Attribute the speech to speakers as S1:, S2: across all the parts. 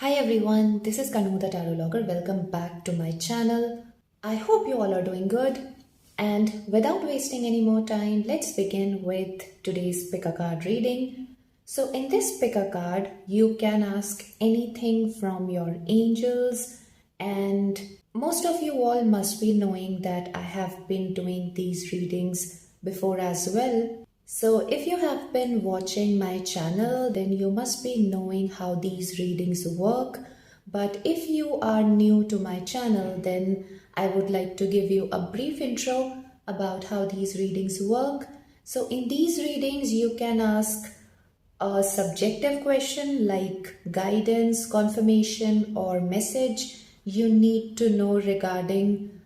S1: Hi everyone, this is Kanu the Tarotlogger. Welcome back to my channel. I hope you all are doing good. And without wasting any more time, let's begin with today's pick a card reading. So in this pick a card, you can ask anything from your angels, and most of you all must be knowing that I have been doing these readings before as well. So if you have been watching my channel, then you must be knowing how these readings work. But if you are new to my channel, then I would like to give you a brief intro about how these readings work. So in these readings, you can ask a subjective question like guidance, confirmation, or message you need to know regarding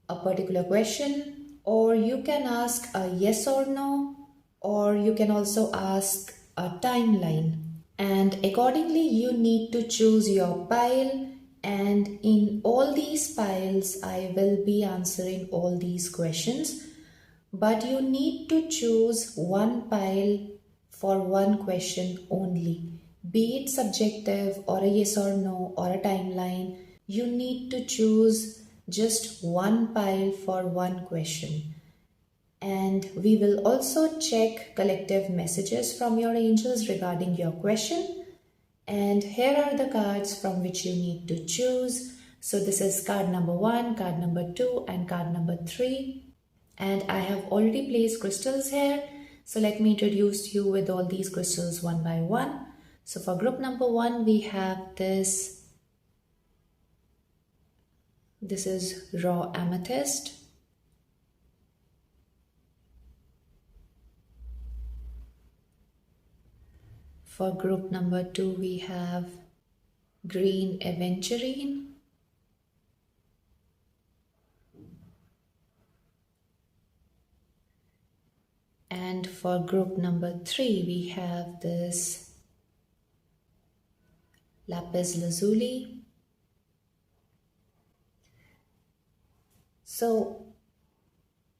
S1: a particular question, or you can ask a yes or no, or you can also ask a timeline. And accordingly, you need to choose your pile. And in all these piles, I will be answering all these questions. But you need to choose one pile for one question only. Be it subjective or a yes or no or a timeline, you need to choose just one pile for one question. And we will also check collective messages from your angels regarding your question. And here are the cards from which you need to choose. So this is card number 1, card number 2, and card number 3. And I have already placed crystals here. So let me introduce you with all these crystals one by one. So for group number 1, we have this. This is raw amethyst. For group number 2, we have green aventurine. And for group number 3, we have this lapis lazuli. So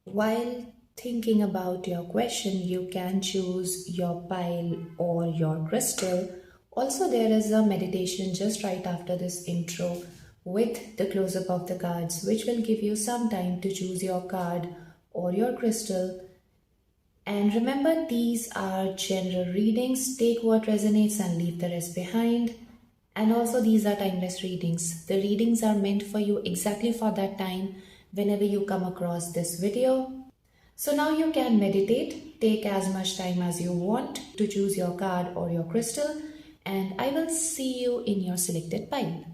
S1: while thinking about your question, you can choose your pile or your crystal. Also, there is a meditation just right after this intro with the close-up of the cards, which will give you some time to choose your card or your crystal. And remember, these are general readings. Take what resonates and leave the rest behind. And also, these are timeless readings. The readings are meant for you exactly for that time whenever you come across this video. So now you can meditate. Take as much time as you want to choose your card or your crystal. And I will see you in your selected pile.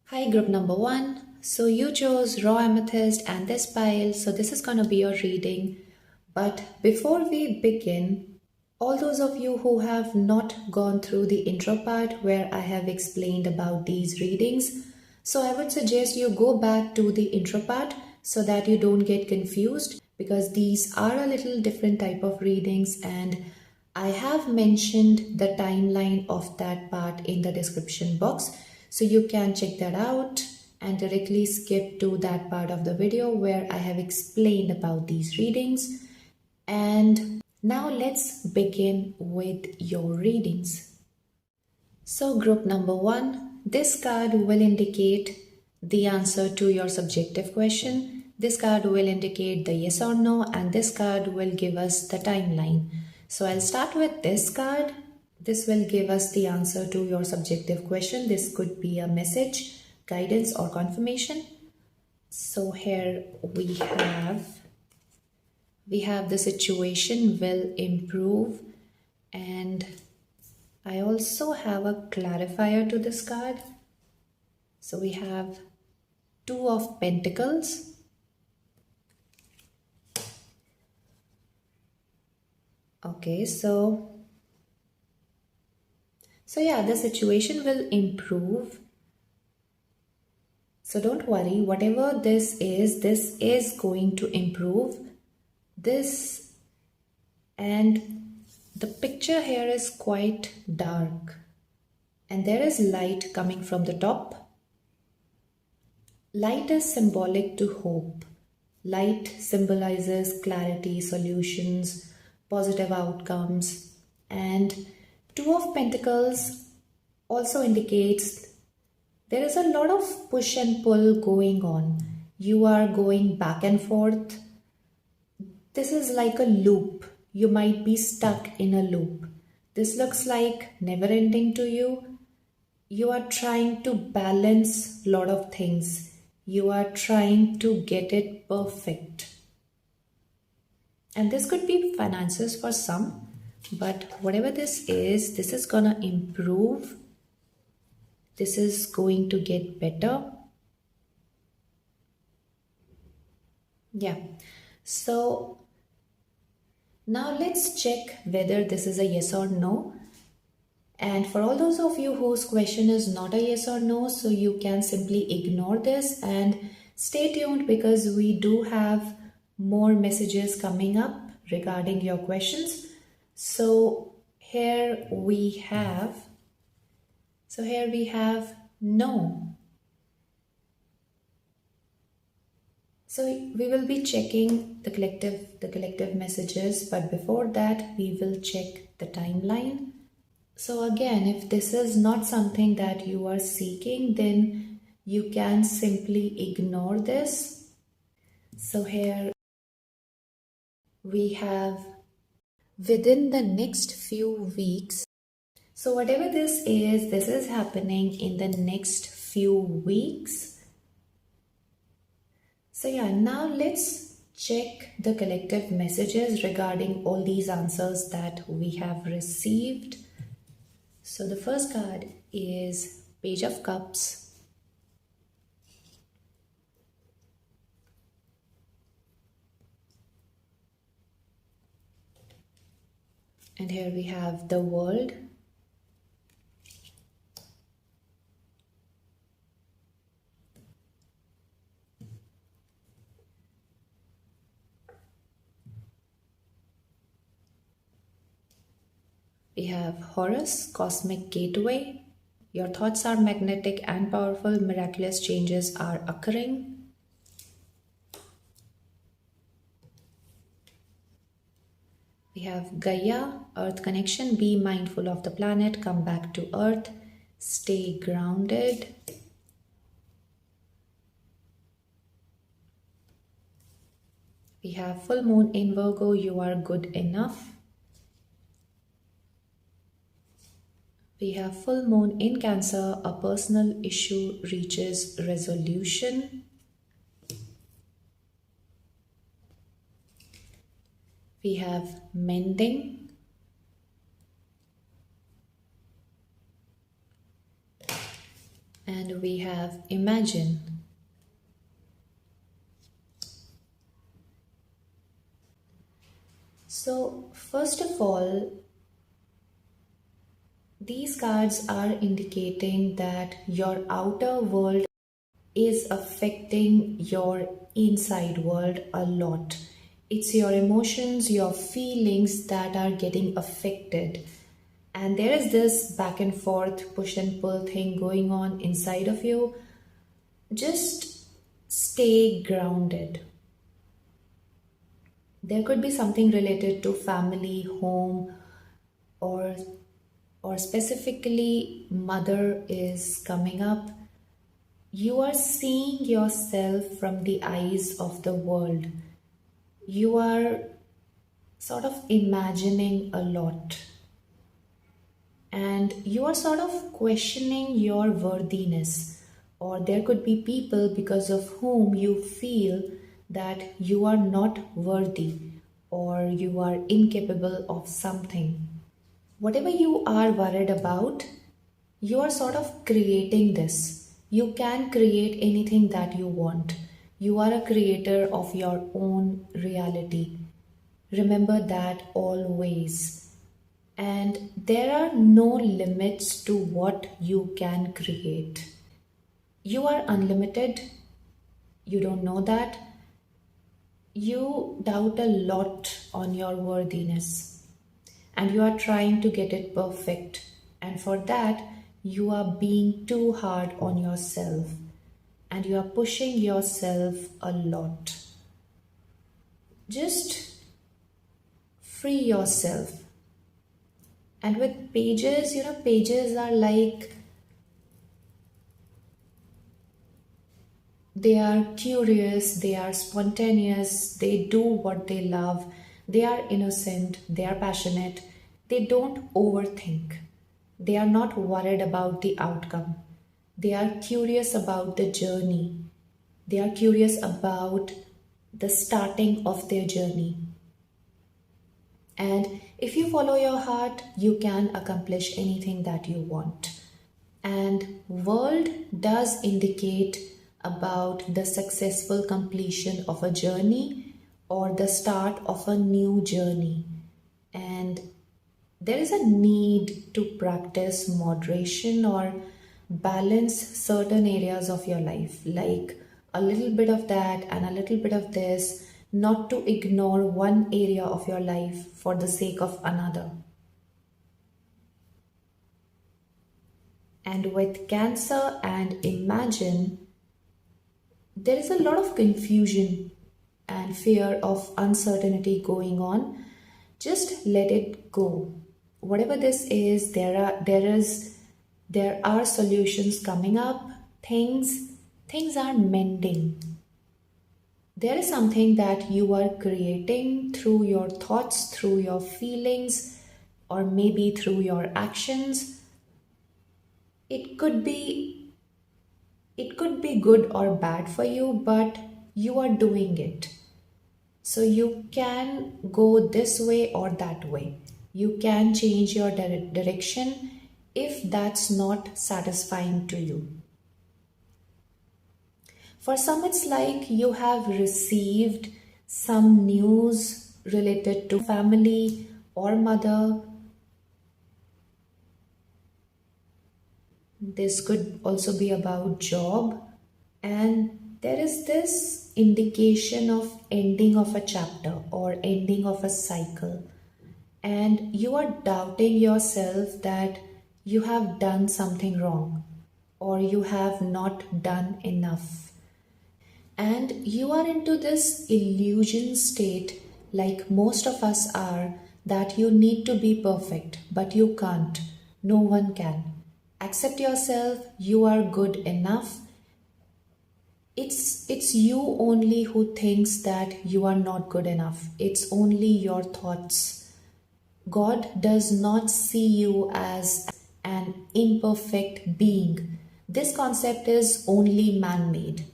S1: Hi, group number 1. So you chose raw amethyst and this pile. So this is going to be your reading. But before we begin, all those of you who have not gone through the intro part where I have explained about these readings, so I would suggest you go back to the intro part so that you don't get confused, because these are a little different type of readings and I have mentioned the timeline of that part in the description box, so you can check that out and directly skip to that part of the video where I have explained about these readings. And now let's begin with your readings. So group number 1, this card will indicate the answer to your subjective question. This card will indicate the yes or no, and this card will give us the timeline. So I'll start with this card. This will give us the answer to your subjective question. This could be a message, guidance, or confirmation. So here we have the situation will improve, and I also have a clarifier to this card. So we have Two of Pentacles, okay, so yeah, the situation will improve. So don't worry, whatever this is going to improve. This, and the picture here is quite dark, and there is light coming from the top. Light is symbolic to hope. Light symbolizes clarity, solutions, positive outcomes, and Two of Pentacles also indicates there is a lot of push and pull going on. You are going back and forth. This is like a loop. You might be stuck in a loop. This looks like never ending to you. You are trying to balance a lot of things. You are trying to get it perfect. And this could be finances for some, but whatever this is gonna improve. This is going to get better. Yeah. So now let's check whether this is a yes or no. And for all those of you whose question is not a yes or no, so you can simply ignore this and stay tuned, because we do have more messages coming up regarding your questions. So here we have no. So we will be checking the collective messages, but before that we will check the timeline. So again, if this is not something that you are seeking, then you can simply ignore this. So here we have within the next few weeks. So whatever this is happening in the next few weeks. So yeah, now let's check the collective messages regarding all these answers that we have received. So the first card is Page of Cups. And here we have the World. We have Horus, Cosmic Gateway. Your thoughts are magnetic and powerful. Miraculous changes are occurring. We have Gaia, Earth Connection. Be mindful of the planet. Come back to Earth. Stay grounded. We have Full Moon in Virgo. You are good enough. We have Full Moon in Cancer. A personal issue reaches resolution. We have Mending. And we have Imagine. So first of all, these cards are indicating that your outer world is affecting your inside world a lot. It's your emotions, your feelings that are getting affected. And there is this back and forth, push and pull thing going on inside of you. Just stay grounded. There could be something related to family, home, or specifically mother is coming up. You are seeing yourself from the eyes of the world. You are sort of imagining a lot, and you are sort of questioning your worthiness, or there could be people because of whom you feel that you are not worthy or you are incapable of something. Whatever you are worried about, you are sort of creating this. You can create anything that you want. You are a creator of your own reality. Remember that always. And there are no limits to what you can create. You are unlimited. You don't know that. You doubt a lot on your worthiness, and you are trying to get it perfect. And for that, you are being too hard on yourself, and you are pushing yourself a lot. Just free yourself. And with pages, pages are like, they are curious, they are spontaneous, they do what they love, they are innocent, they are passionate, they don't overthink, they are not worried about the outcome, they are curious about the journey, they are curious about the starting of their journey. And if you follow your heart, you can accomplish anything that you want. And world does indicate about the successful completion of a journey or the start of a new journey. And there is a need to practice moderation or balance certain areas of your life, like a little bit of that and a little bit of this, not to ignore one area of your life for the sake of another. And with Cancer and Imagine, there is a lot of confusion and fear of uncertainty going on. Just let it go. Whatever this is, there are solutions coming up. Things are mending. There is something that you are creating through your thoughts, through your feelings, or maybe through your actions. It could be good or bad for you, but you are doing it. So you can go this way or that way. You can change your direction if that's not satisfying to you. For some, it's like you have received some news related to family or mother. This could also be about job, and there is this indication of ending of a chapter or ending of a cycle, and you are doubting yourself that you have done something wrong or you have not done enough, and you are into this illusion state, like most of us are, that you need to be perfect, but you can't. No one can. Accept yourself, you are good enough. It's you only who thinks that you are not good enough. It's only your thoughts. God does not see you as an imperfect being. This concept is only man-made.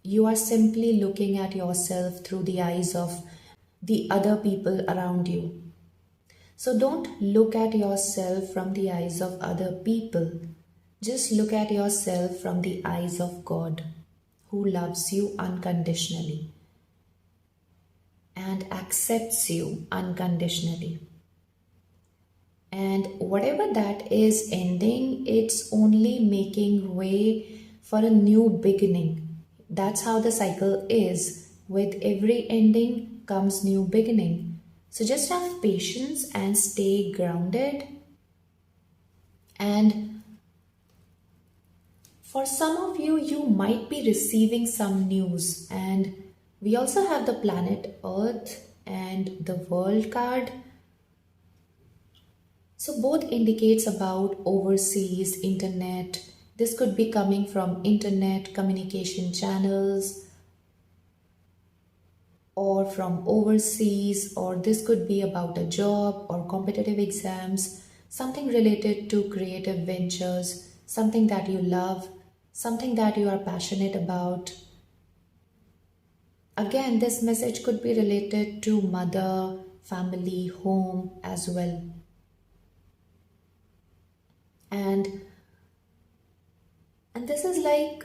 S1: You are simply looking at yourself through the eyes of the other people around you. So don't look at yourself from the eyes of other people. Just look at yourself from the eyes of God, who loves you unconditionally and accepts you unconditionally. And whatever that is ending, it's only making way for a new beginning. That's how the cycle is. With every ending comes new beginning. So just have patience and stay grounded. And for some of you, you might be receiving some news. And we also have the planet Earth and the world card. So both indicates about overseas internet. This could be coming from internet communication channels or from overseas, or this could be about a job or competitive exams, something related to creative ventures, something that you love, something that you are passionate about. Again, this message could be related to mother, family, home as well. And this is like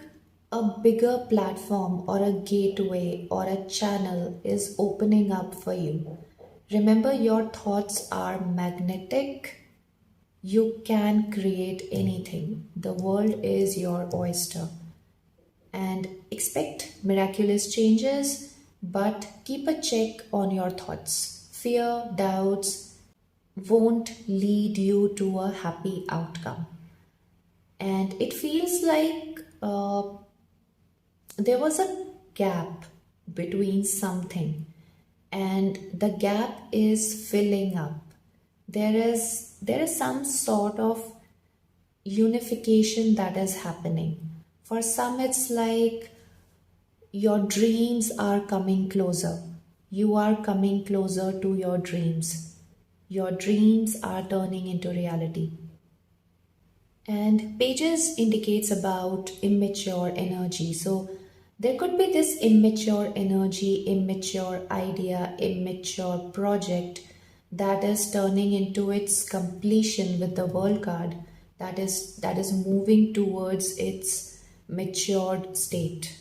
S1: a bigger platform or a gateway or a channel is opening up for you. Remember, your thoughts are magnetic. You can create anything. The world is your oyster. And expect miraculous changes, but keep a check on your thoughts. Fear, doubts won't lead you to a happy outcome. And it feels like there was a gap between something, and the gap is filling up. There is some sort of unification that is happening. For some, it's like your dreams are coming closer. You are coming closer to your dreams. Your dreams are turning into reality. And pages indicates about immature energy. So there could be this immature energy, immature idea, immature project that is turning into its completion with the world card, that is moving towards its matured state.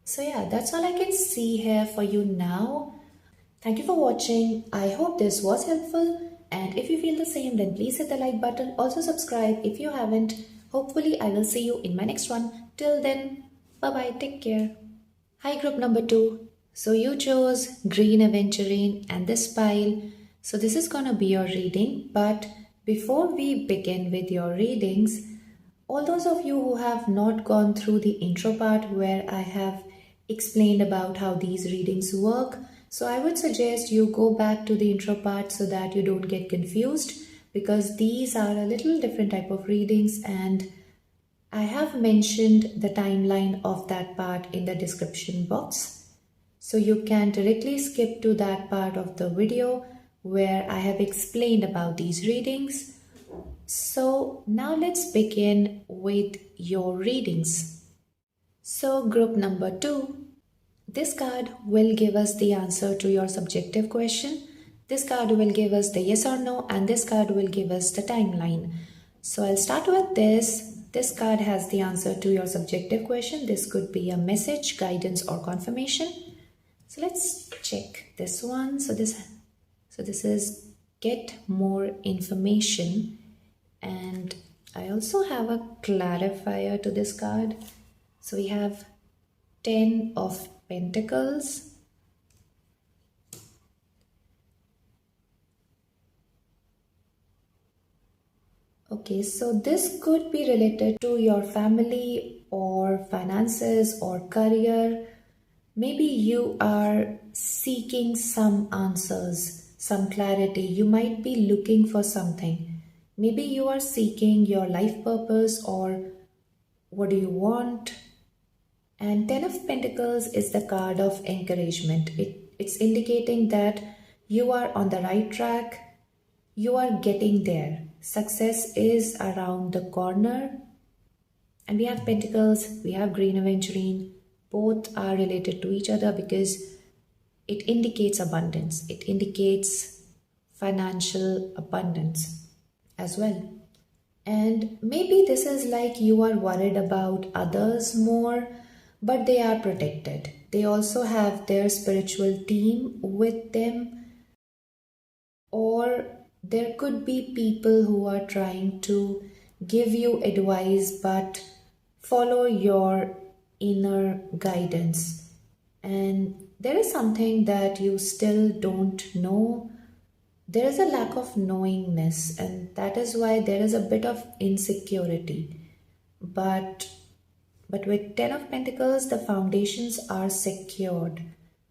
S1: So yeah, that's all I can see here for you now. Thank you for watching. I hope this was helpful. And if you feel the same, then please hit the like button. Also subscribe if you haven't. Hopefully, I will see you in my next one. Till then, bye-bye. Take care. Hi, group number 2. So you chose Green Aventurine and this pile. So this is gonna be your reading. But before we begin with your readings, all those of you who have not gone through the intro part where I have explained about how these readings work, so I would suggest you go back to the intro part so that you don't get confused, because these are a little different type of readings, and I have mentioned the timeline of that part in the description box. So you can directly skip to that part of the video where I have explained about these readings. So now let's begin with your readings. So group number 2. This card will give us the answer to your subjective question. This card will give us the yes or no, and this card will give us the timeline. So I'll start with this. This card has the answer to your subjective question. This could be a message, guidance, or confirmation. So let's check this one. So this is get more information, and I also have a clarifier to this card. So we have 10 of Pentacles, okay, so this could be related to your family or finances or career. Maybe you are seeking some answers, some clarity. You might be looking for something. Maybe you are seeking your life purpose, or what do you want? And 10 of Pentacles is the card of encouragement. It's indicating that you are on the right track. You are getting there. Success is around the corner. And we have Pentacles, we have Green Aventurine. Both are related to each other because it indicates abundance. It indicates financial abundance as well. And maybe this is like you are worried about others more, but they are protected. They also have their spiritual team with them. Or there could be people who are trying to give you advice, but follow your inner guidance. And there is something that you still don't know. There is a lack of knowingness, and that is why there is a bit of insecurity. But with 10 of Pentacles, the foundations are secured.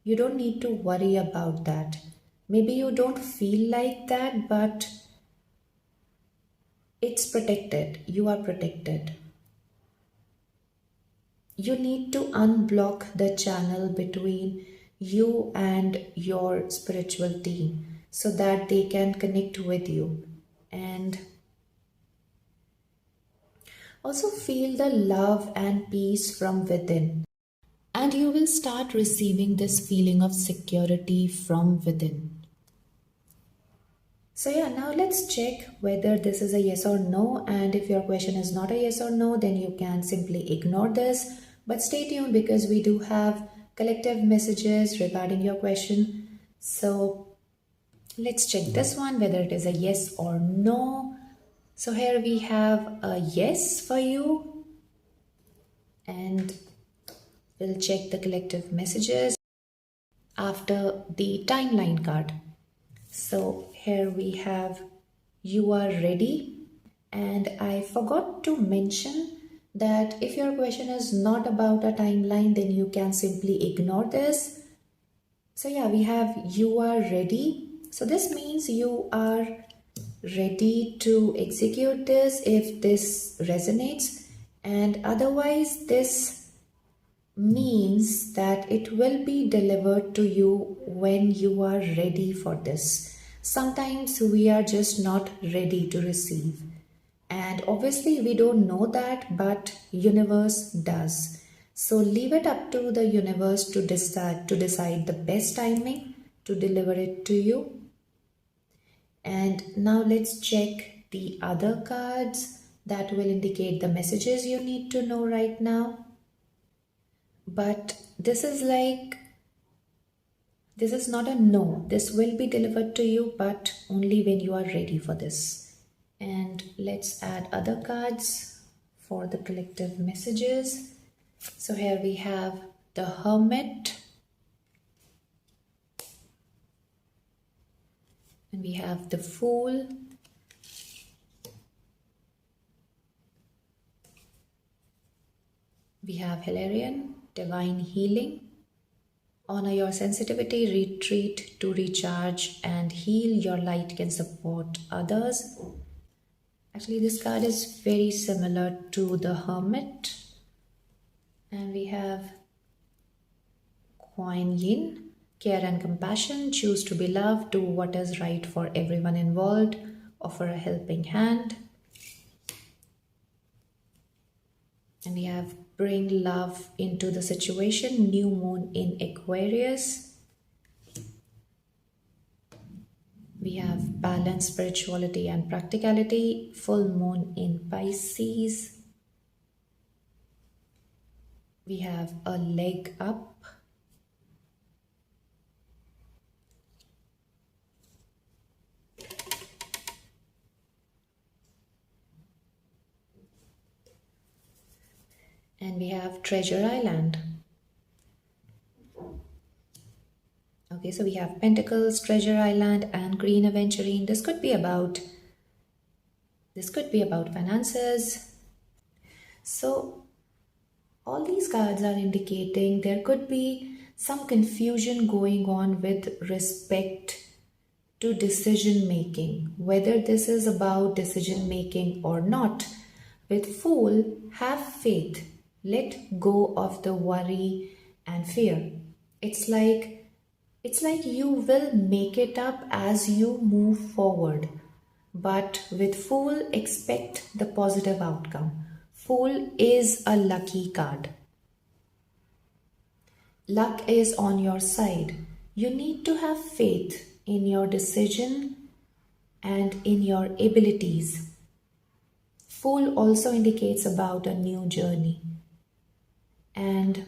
S1: You don't need to worry about that. Maybe you don't feel like that, but it's protected. You are protected. You need to unblock the channel between you and your spiritual team so that they can connect with you. And also feel the love and peace from within. And you will start receiving this feeling of security from within. So yeah, now let's check whether this is a yes or no. And if your question is not a yes or no, then you can simply ignore this. But stay tuned because we do have collective messages regarding your question. So let's check this one, whether it is a yes or no. So here we have a yes for you. And we'll check the collective messages after the timeline card. So here we have you are ready, and I forgot to mention that if your question is not about a timeline, then you can simply ignore this. So yeah, we have you are ready. So this means you are ready to execute this if this resonates, and otherwise this means that it will be delivered to you when you are ready for this. Sometimes we are just not ready to receive, and obviously we don't know that, but universe does. So leave it up to the universe to decide the best timing to deliver it to you. And now let's check the other cards that will indicate the messages you need to know right now. But this is not a no. This will be delivered to you, but only when you are ready for this. And let's add other cards for the collective messages. So here we have the Hermit. And we have the Fool. We have Hilarion. Divine healing. Honor your sensitivity, retreat to recharge and heal. Your light can support others. Actually, this card is very similar to the Hermit. And we have Kuan Yin. Care and compassion. Choose to be loved. Do what is right for everyone involved. Offer a helping hand. And we have bring love into the situation. New moon in Aquarius. We have balance, spirituality and practicality. Full moon in Pisces. We have a leg up. And we have Treasure Island. Okay, so we have Pentacles, Treasure Island, and Green Aventurine. This could be about finances. So all these cards are indicating there could be some confusion going on with respect to decision making, whether this is about decision making or not. With Fool, have faith. Let go of the worry and fear. It's like you will make it up as you move forward. But with Fool, expect the positive outcome. Fool is a lucky card. Luck is on your side. You need to have faith in your decision and in your abilities. Fool also indicates about a new journey. And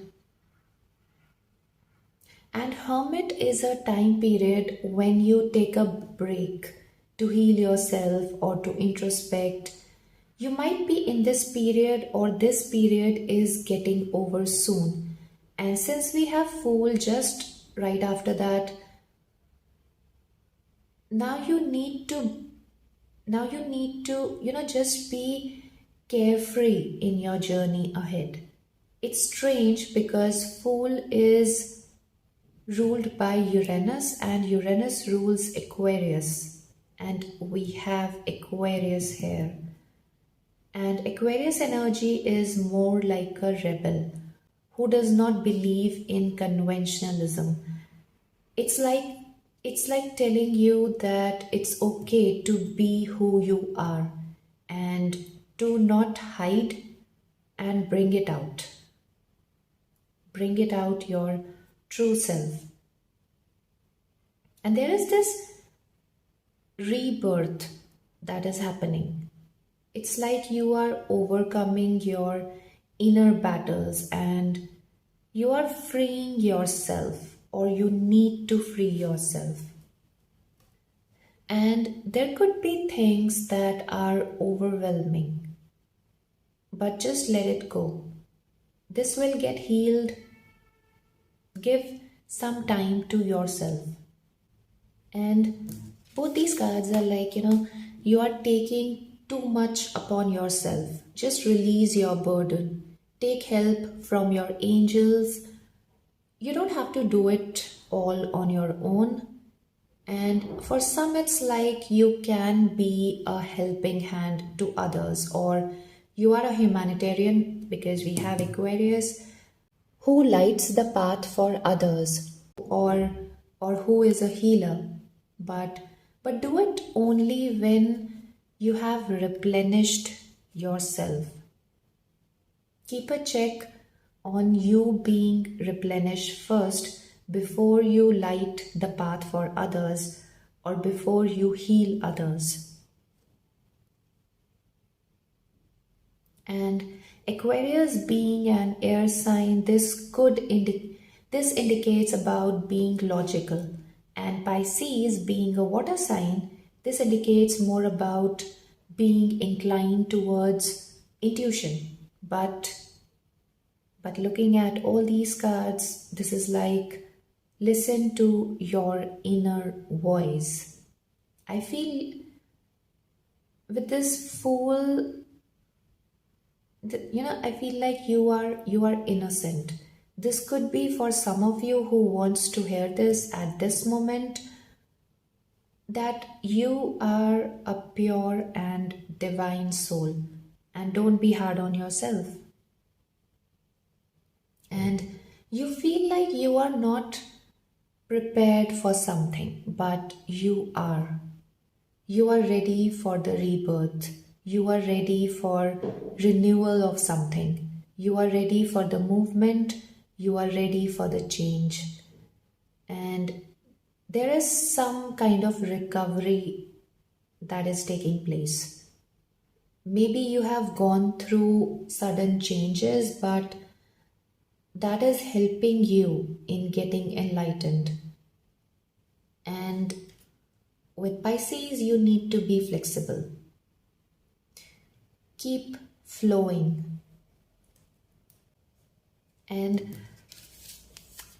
S1: Hermit is a time period when you take a break to heal yourself or to introspect. You might be in this period, or this period is getting over soon. And since we have Fool, just right after that, now you need to just be carefree in your journey ahead. It's strange because Fool is ruled by Uranus, and Uranus rules Aquarius, and we have Aquarius here. And Aquarius energy is more like a rebel who does not believe in conventionalism. It's like telling you that it's okay to be who you are and to not hide and bring it out. Bring it out, your true self. And there is this rebirth that is happening. It's like you are overcoming your inner battles and you are freeing yourself, or you need to free yourself. And there could be things that are overwhelming, but just let it go. This will get healed. Give some time to yourself. And both these cards are like, you are taking too much upon yourself. Just release your burden. Take help from your angels. You don't have to do it all on your own. And for some, it's like you can be a helping hand to others, or you are a humanitarian, because we have Aquarius, who lights the path for others, or who is a healer. But do it only when you have replenished yourself. Keep a check on you being replenished first before you light the path for others, or before you heal others. And Aquarius being an air sign, this indicates about being logical. And Pisces being a water sign, this indicates more about being inclined towards intuition. But looking at all these cards, this is like, listen to your inner voice. I feel with this Fool, I feel like you are innocent. This could be for some of you who wants to hear this at this moment, that you are a pure and divine soul, and don't be hard on yourself. And you feel like you are not prepared for something, but you are. You are ready for the rebirth. You are ready for renewal of something. You are ready for the movement. You are ready for the change. And there is some kind of recovery that is taking place. Maybe you have gone through sudden changes, but that is helping you in getting enlightened. And with Pisces, you need to be flexible. Keep flowing. And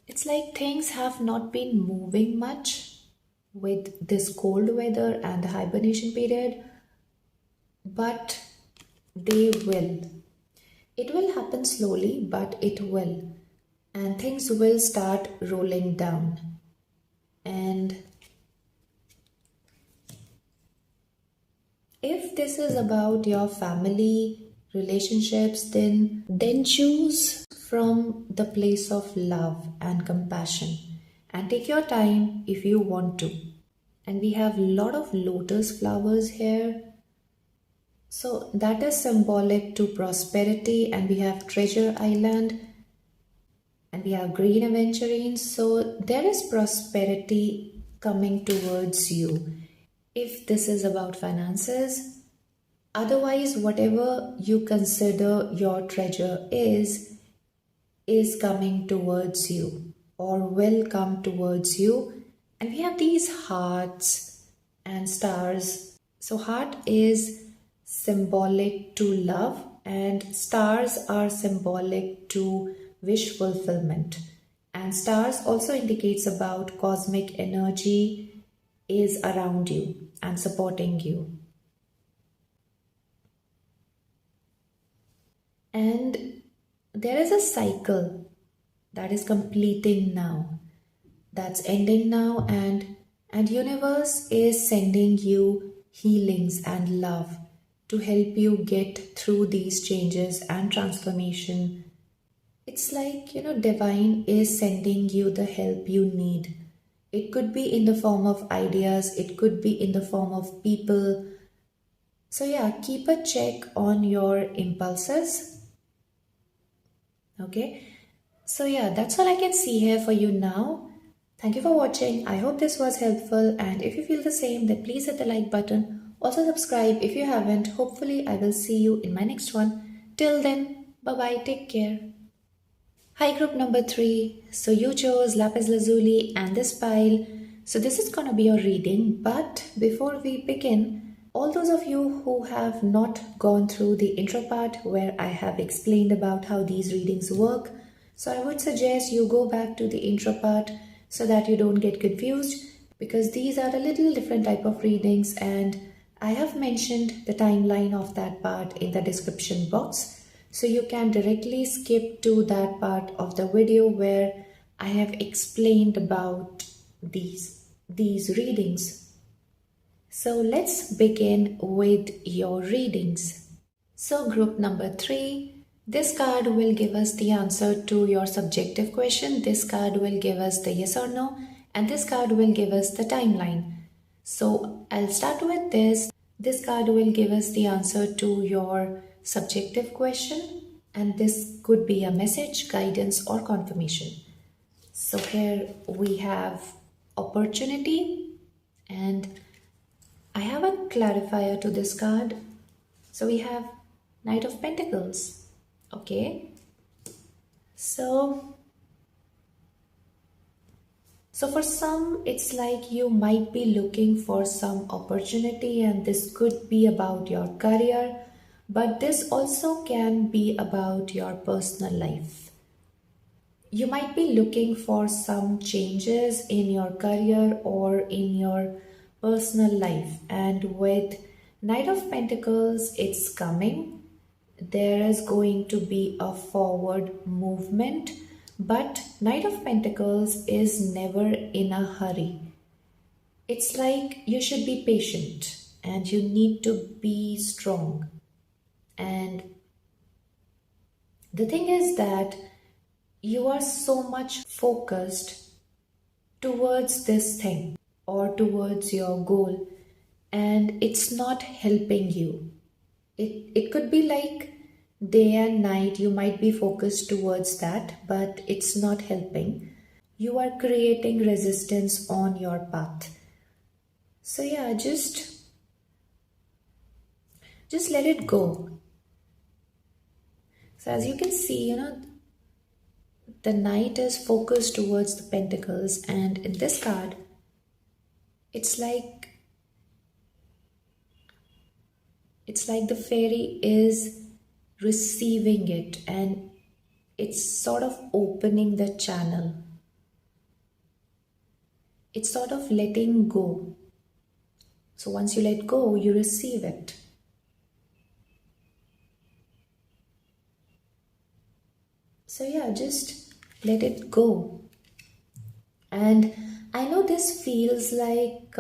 S1: it's like things have not been moving much with this cold weather and the hibernation period, but they will. It will happen slowly, but it will. And things will start rolling down. And if this is about your family, relationships, then choose from the place of love and compassion. And take your time if you want to. And we have a lot of lotus flowers here. So that is symbolic to prosperity. And we have Treasure Island. And we have Green Aventurines. So there is prosperity coming towards you, if this is about finances. Otherwise, whatever you consider your treasure is coming towards you, or will come towards you. And we have these hearts and stars. So heart is symbolic to love, and stars are symbolic to wish fulfillment. And stars also indicates about cosmic energy is around you and supporting you. And there is a cycle that is completing now, that's ending now, and universe is sending you healings and love to help you get through these changes and transformation. It's like, divine is sending you the help you need. It could be in the form of ideas, it could be in the form of people. So yeah, keep a check on your impulses. Okay. So yeah, that's all I can see here for you now. Thank you for watching. I hope this was helpful, and if you feel the same, then please hit the like button. Also subscribe if you haven't. Hopefully I will see you in my next one. Till then, bye bye, take care. Hi group number 3. So you chose lapis lazuli and this pile. So this is gonna be your reading, but before we begin, all those of you who have not gone through the intro part where I have explained about how these readings work, so I would suggest you go back to the intro part so that you don't get confused, because these are a little different type of readings, and I have mentioned the timeline of that part in the description box. So you can directly skip to that part of the video where I have explained about these readings. So let's begin with your readings. So group number 3, this card will give us the answer to your subjective question. This card will give us the yes or no, and this card will give us the timeline. So I'll start with this. This card will give us the answer to your subjective question, and this could be a message, guidance, or confirmation. So here we have opportunity, and I have a clarifier to this card. So we have Knight of Pentacles. Okay, so for some, it's like you might be looking for some opportunity, and this could be about your career, but this also can be about your personal life. You might be looking for some changes in your career or in your personal life, and with Knight of Pentacles, it's coming. There is going to be a forward movement, but Knight of Pentacles is never in a hurry. It's like you should be patient and you need to be strong. And the thing is that you are so much focused towards this thing or towards your goal, and it's not helping you. It could be like day and night you might be focused towards that, but it's not helping. You are creating resistance on your path. So yeah, just let it go. So as you can see, the Knight is focused towards the Pentacles, and in this card, it's like the fairy is receiving it, and it's sort of opening the channel. It's sort of letting go. So once you let go, you receive it. So yeah, just let it go. And I know this feels like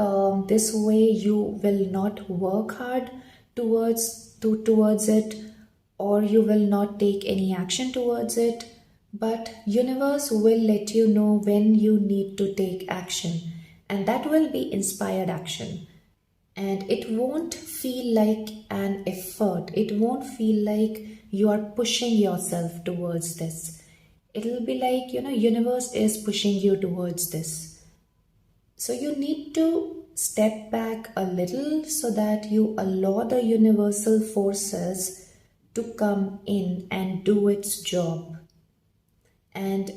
S1: this way you will not work hard towards it, or you will not take any action towards it, but universe will let you know when you need to take action, and that will be inspired action. And it won't feel like an effort. It won't feel like you are pushing yourself towards this. It'll be like, universe is pushing you towards this. So you need to step back a little so that you allow the universal forces to come in and do its job. And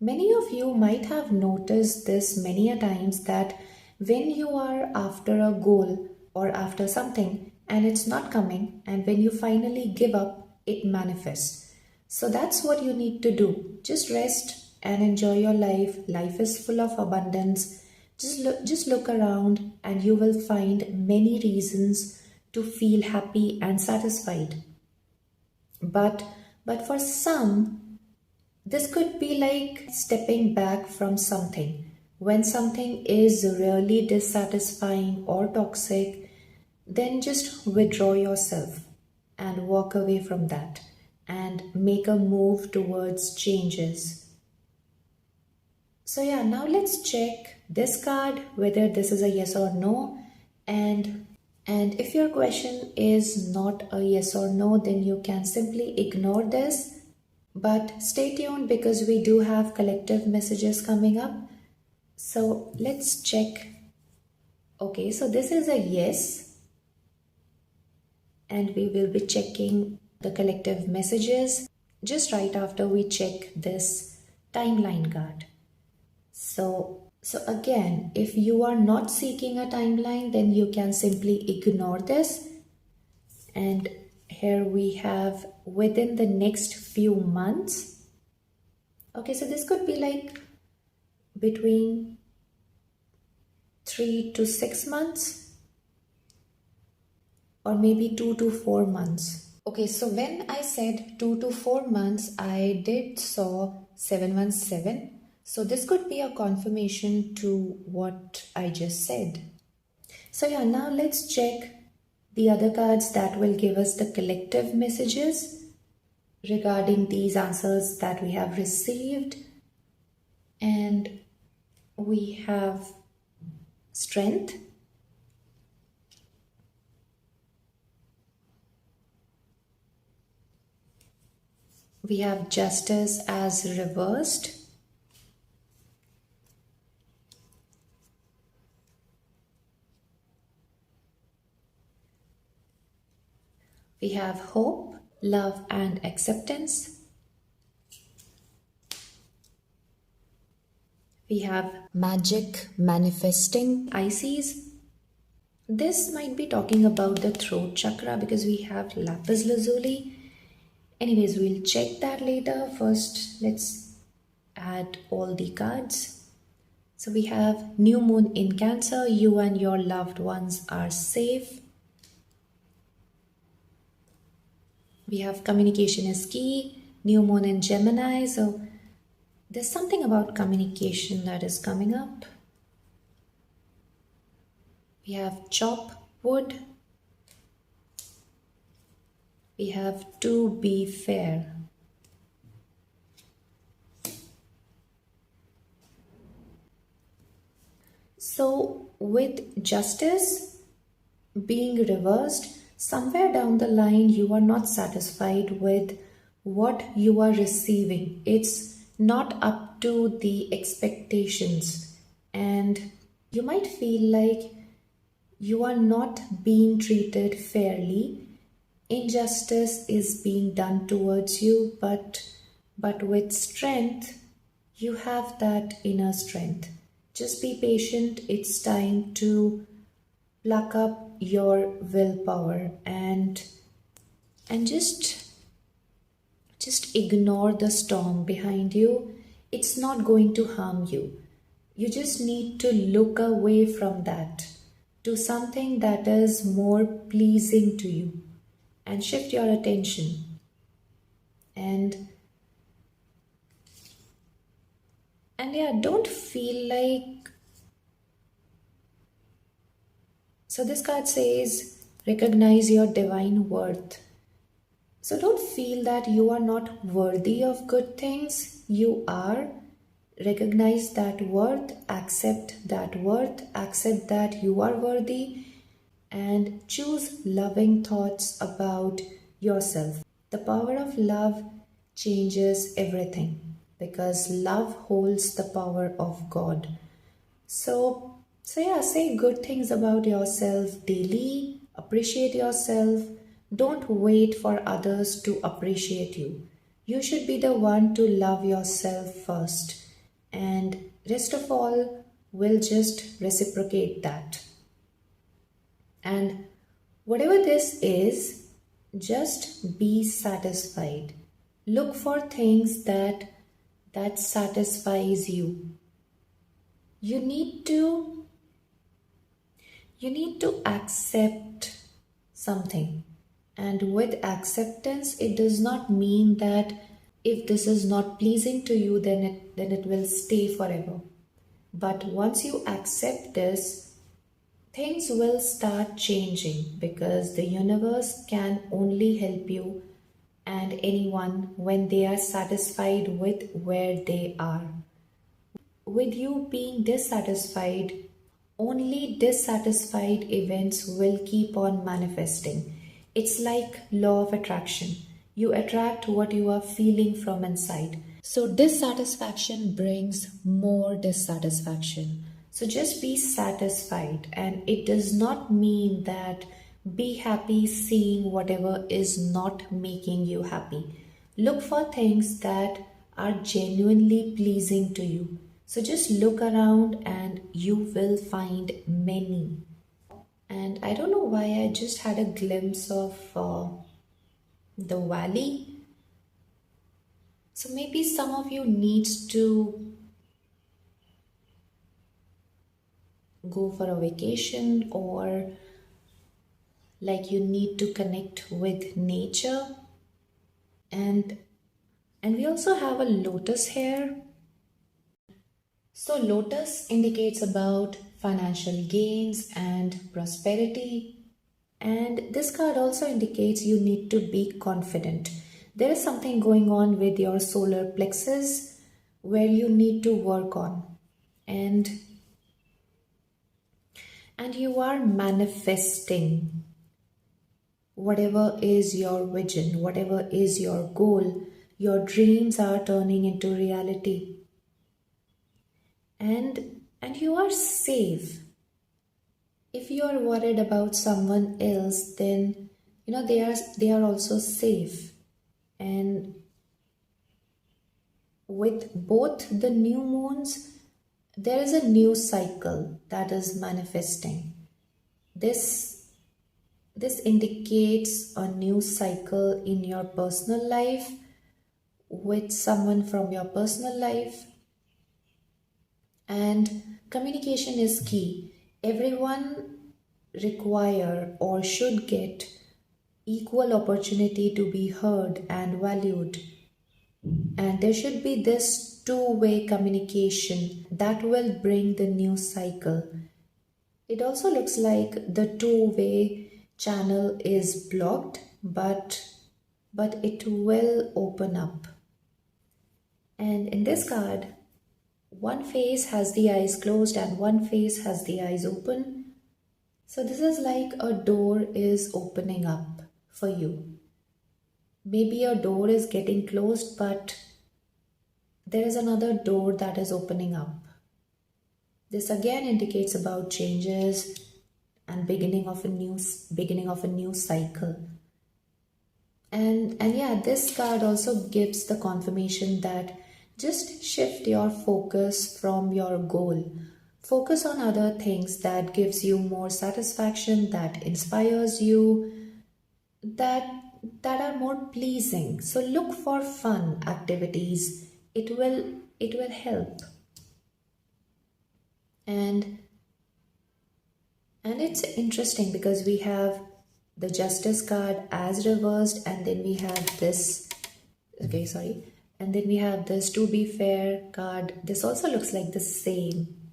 S1: many of you might have noticed this many a times, that when you are after a goal or after something and it's not coming, and when you finally give up, it manifests. So that's what you need to do. Just rest and enjoy your life. Life is full of abundance. Just look around and you will find many reasons to feel happy and satisfied. But for some, this could be like stepping back from something. When something is really dissatisfying or toxic, then just withdraw yourself and walk away from that and make a move towards changes. So yeah, now let's check this card whether this is a yes or no. And if your question is not a yes or no, then you can simply ignore this. But stay tuned because we do have collective messages coming up. So let's check. Okay, so this is a yes. And we will be checking the collective messages just right after we check this timeline card. So again, if you are not seeking a timeline, then you can simply ignore this. And here we have within the next few months. Okay, so this could be like between 3 to 6 months or maybe 2 to 4 months. Okay, so when I said 2 to 4 months, I did saw 717. So this could be a confirmation to what I just said. So yeah, now let's check the other cards that will give us the collective messages regarding these answers that we have received. And we have strength. We have justice as reversed. We have hope, love, and acceptance. We have magic manifesting Pisces. This might be talking about the throat chakra because we have lapis lazuli. Anyways, we'll check that later. First, let's add all the cards. So we have new moon in Cancer. You and your loved ones are safe. We have communication is key, new moon in Gemini. So there's something about communication that is coming up. We have chop wood. We have to be fair. So with justice being reversed, somewhere down the line, you are not satisfied with what you are receiving. It's not up to the expectations. And you might feel like you are not being treated fairly. Injustice is being done towards you, but with strength, you have that inner strength. Just be patient. It's time to pluck up your willpower and just ignore the storm behind you. It's not going to harm you. You just need to look away from that to something that is more pleasing to you and shift your attention. And yeah, don't feel like. So this card says, recognize your divine worth. So don't feel that you are not worthy of good things. You are. Recognize that worth, accept that you are worthy, and choose loving thoughts about yourself. The power of love changes everything because love holds the power of God. So yeah, say good things about yourself daily. Appreciate yourself. Don't wait for others to appreciate you. You should be the one to love yourself first. And rest of all will just reciprocate that. And whatever this is, just be satisfied. Look for things that that satisfies you. You need to accept something. And with acceptance, it does not mean that if this is not pleasing to you, then it will stay forever. But once you accept this, things will start changing, because the universe can only help you and anyone when they are satisfied with where they are. With you being dissatisfied, only dissatisfied events will keep on manifesting. It's like law of attraction. You attract what you are feeling from inside. So dissatisfaction brings more dissatisfaction. So just be satisfied, and it does not mean that be happy seeing whatever is not making you happy. Look for things that are genuinely pleasing to you. So just look around and you will find many. And I don't know why I just had a glimpse of the valley. So maybe some of you needs to go for a vacation, or like you need to connect with nature. And we also have a lotus here. So lotus indicates about financial gains and prosperity. And this card also indicates you need to be confident. There is something going on with your solar plexus where you need to work on. And you are manifesting whatever is your vision, whatever is your goal. Your dreams are turning into reality. And you are safe. If you are worried about someone else, then they are also safe. And with both the new moons, there is a new cycle that is manifesting. This indicates a new cycle in your personal life, with someone from your personal life. And communication is key. Everyone require or should get equal opportunity to be heard and valued. And there should be this two-way communication that will bring the new cycle. It also looks like the two-way channel is blocked, but it will open up. And in this card, one face has the eyes closed and one face has the eyes open. So this is like a door is opening up for you. Maybe your door is getting closed, but there is another door that is opening up. This again indicates about changes and beginning of a new cycle. And yeah, this card also gives the confirmation that just shift your focus from your goal. Focus on other things that gives you more satisfaction, that inspires you, that are more pleasing. So look for fun activities. It will help. And it's interesting because we have the Justice card as reversed, and then we have this, and then we have this To Be Fair card. This also looks like the same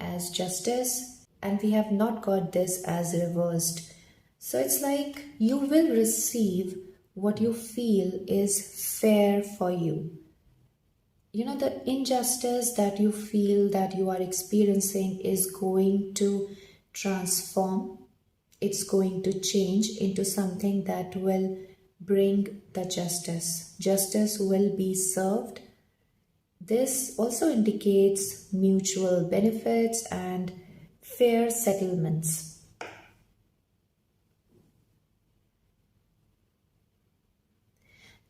S1: as Justice, and we have not got this as reversed. So it's like you will receive what you feel is fair for you. The injustice that you feel that you are experiencing is going to transform. It's going to change into something that will bring the justice. Justice will be served. This also indicates mutual benefits and fair settlements.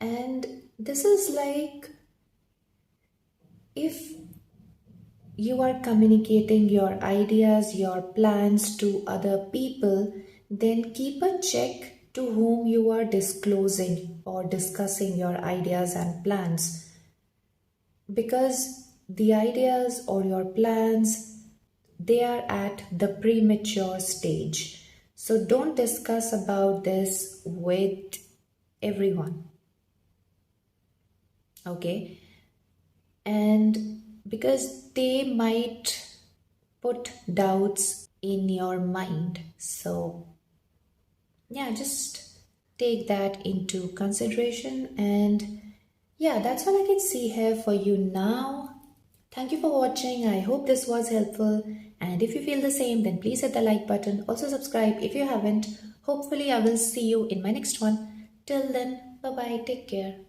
S1: And this is like, if you are communicating your ideas, your plans to other people, then keep a check to whom you are disclosing or discussing your ideas and plans. because the ideas or your plans, they are at the premature stage. So don't discuss about this with everyone. Okay? And because they might put doubts in your mind. So yeah, just take that into consideration. And yeah, that's all I can see here for you now. Thank you for watching. I hope this was helpful. And if you feel the same, then please hit the like button. Also subscribe if you haven't. Hopefully I will see you in my next one. Till then, bye bye. Take care.